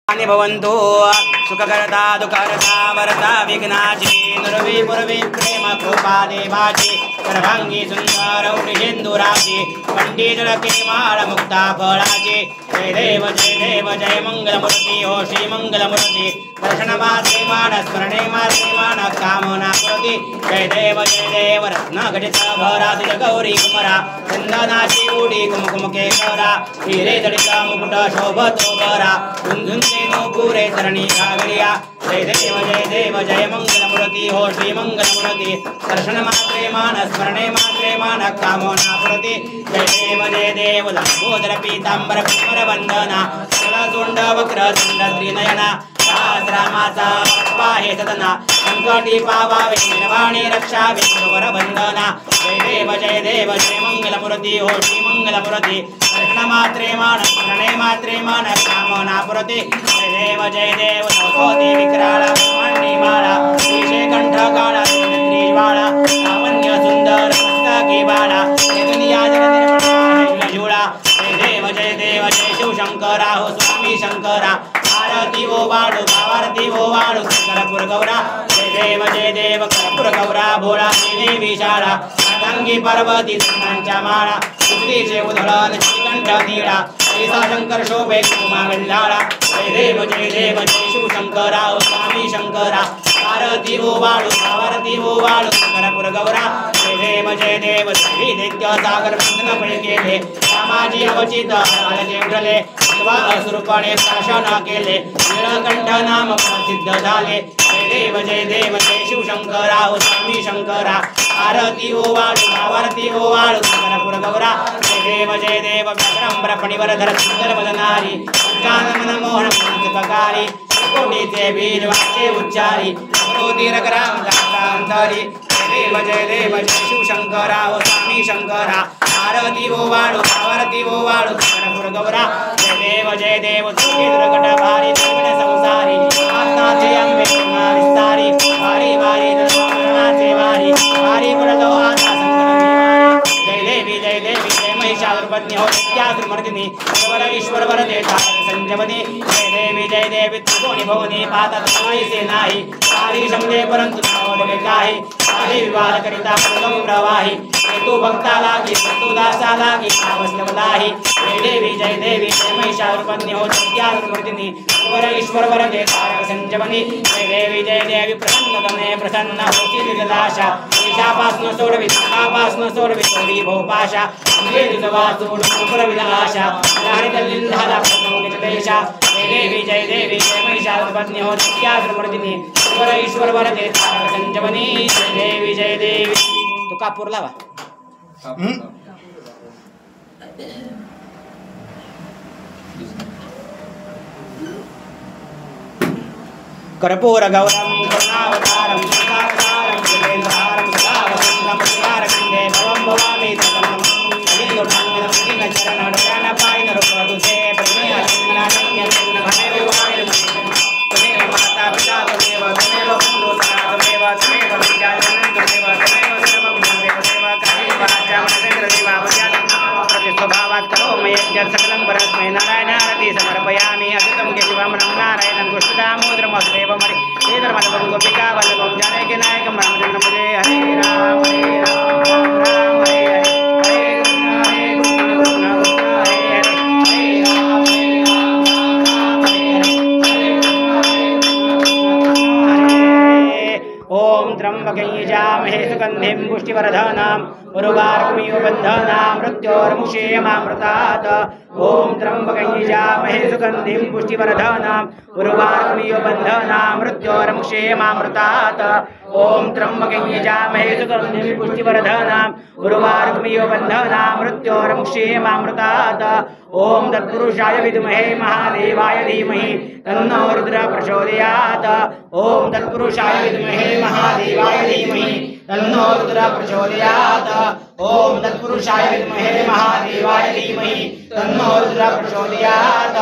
भवन्तु सुखकर्ता दुःखहर्ता वरदा विघ्नाची नुरवी पुरवी प्रेम कृपा देवाची सर्वांगी सुंदर वृषेंदुराची पंडितळके माळ मुक्ता फळाची जय देव जय मंगलमूर्ती हो श्री मंगलमूर्ती दर्शन मात्रे मान स्मरणे मात्रे मान कामना पूर्ती जय देव रत्न घटित भरा तुझ गौरी कुमरा चंदनाची उडी कुमकुमके करा हिरे जडित मुकुट शोभतो बरा झुंझुंचे पुरे तरणी घागरिया जय देव जय मंगलमूर्ती हो श्री मंगलमूर्ती दर्शन मात्रे मान स्मरणे मात्रे मान कामना पूर्ती जय देव लंबोदर पीतांबर कुमर वंदना तुंड वक्र तुंड त्रिनयना रामाचा पाहे सदना संकटी पावावे निर्वाणी रक्षावे गुरुवर वंदना जय देव जय मंगलमूर्ती हो श्री मंगलमूर्ती दर्शन मात्रे मान स्मरणे मात्रे मान कामना पूर्ती जय देव नवकोटी विक्राळ ब्रह्मांडी माळा विषय कंठ काळा त्रिज्वाळा लावण्य सुंदर मस्तकी बाळा दुनिया जग निर्मळ जुळा जय देव जय शिवशंकरा हो स्वामी शंकरा आरती ओ वाळू भावारती ओ वाळू करपूर गौरा जय देव करपूर गौरा भोळा देवी शाळा रांगी पार्वती संतांच्या माळा सुत्रीचे उधळण श्रीकंठ नीळा श्रीसा शंकर शोभे कुमा गल्लाळा जय देव जय शिवशंकरा ओ स्वामी शंकरा आरती ओ वाळू भावारती ओ वाळू करपूर गौरा जय देव श्री दैत्य सागर बंधन पळे केले रामाजी अवचित आळजे उडले असुरपणे शासन केले नीलकंठ नाम प्रसिद्ध झाले जय देव जय शिवशंकरा हो स्वामी शंकरा आरती ओ वाळू भावारती ओ वाळू करपूर गौरा जय देव व्याघ्रंबर फणिवरधर सुंदर वदनारी मन मोहन ककारी कोटीचे वीर वाचे उच्चारी अमरोदीरग्राम दातांतरी जय देव जय शिवशंकरा हो स्वामी शंकरा आरती ओ वाळू भावारती ओ वाळू करपूर गौरा जय देव तुझे दुर्गट भारी दुर्गट संसारी आत्माचे अंबे विस्तारी भारी भारी मरणाचे वारी भारी पुरतो आता संकट जय देवी जय महिषासुरपत्नी हो नित्यासुरमर्दिनी ईश्वर ईश्वर वरदे संजमनी जय देवी त्रिकोणी भवनी पाहता तुझे नाही सारी शंभे परंतु नावले काही सारी विवाह करिता प्रगम प्रवाही तू भक्ता लागी तू दासा लागी आवश्यकताही जय देवी जय महिषासुरपत्नी हो नित्यासुरमर्दिनी ईश्वर वरदे संजमनी जय देवी प्रसन्न प्रसन्न होती निदाशा ईशापासन सोडवी सुखापासन सोडवी सोडी भोपाशा विलाशा झाला देशा जय देवी जय महिषासुरपत्नी हो नित्यासुरमर्दिनी ईश्वर वरदे संजमनी जय देवी तो कापूर लावा कर्पूर गौरम करुणावतारम सदावतारम सुरेंद्रहारम सदावसंतम सुरारविंदे भवं भवामि ततं चरण डोळ्याना पाय नरुपदुसे प्रेमी अनन्य घने विवाह तुम्हें माता पिता तमेव तमेव बंधु सखा तमेव तमेव विद्याजनन तमेव सर्वं देव सेवा कहि वाचा मनसेन्द्र देवा वचन प्रतिस्वभावात् करोमि यज्ञ सकलं परस्मै नारायणारति समर्पयामि अद्भुतं केशवं नारायणं कृष्णदामोदरमस्तेव मरि श्रीधर्मवल्लभं गोपिकावल्लभं जानकी नायकं रामचन्द्रं भजे हरे राम राम हरे हरे त्र्यंबकं यजामहे सुगन्धिं पुष्टिवर्धनम् उर्वारुकमिव बन्धनान् मृत्योर्मुक्षेमामृतात् ॐ त्र्यंबकं यजामहे सुगन्धिं पुष्टिवर्धनम् उर्वारुकमिव बन्धनान् मृत्योर्मुक्षेमामृतात् ॐ त्र्यंबकं यजामहे सुगन्धिं पुष्टिवर्धनम् उर्वारुकमिव बन्धनान् मृत्योर्मुक्षेमामृतात् ॐ तत्पुरुषाय विद्महे महादेवाय धीमहि तन्नो रुद्रः प्रचोदयात् ॐ तत्पुरुषाय विद्महे महादेवाय धीमहि तन्नो रुद्रः प्रचोदयात् ॐ तत्पुरुषाय विद्महे महादेवाय धीमहि तन्नो रुद्रः प्रचोदयात्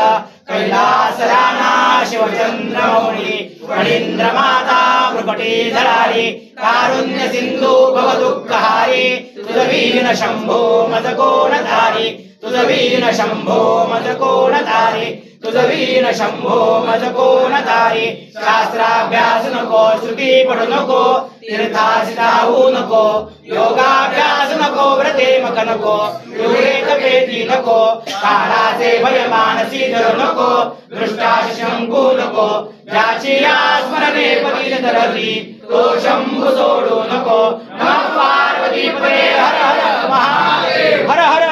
कैलासराना शिवचन्द्रमौळि फणीन्द्रमाता मृगटीधरारि कारुण्य सिन्धु भवदुःखहारि तुझवीन शम्भो मदकोणधारि तुझवीन शम्भो मदकोणधारि तुझ वीर शंभो मज कोण तारी शास्त्राभ्यास नको श्रुती पडू नको तीर्थासी जाऊ नको योगाभ्यास नको व्रते मक नको योगे तपेती नको काळाचे भय मानसी धरू नको दृष्टाशी शंभू नको ज्याची या स्मरणे पतित धरली तो शंभू सोडू नको नमः पार्वती पते हर हर महादेव हर हर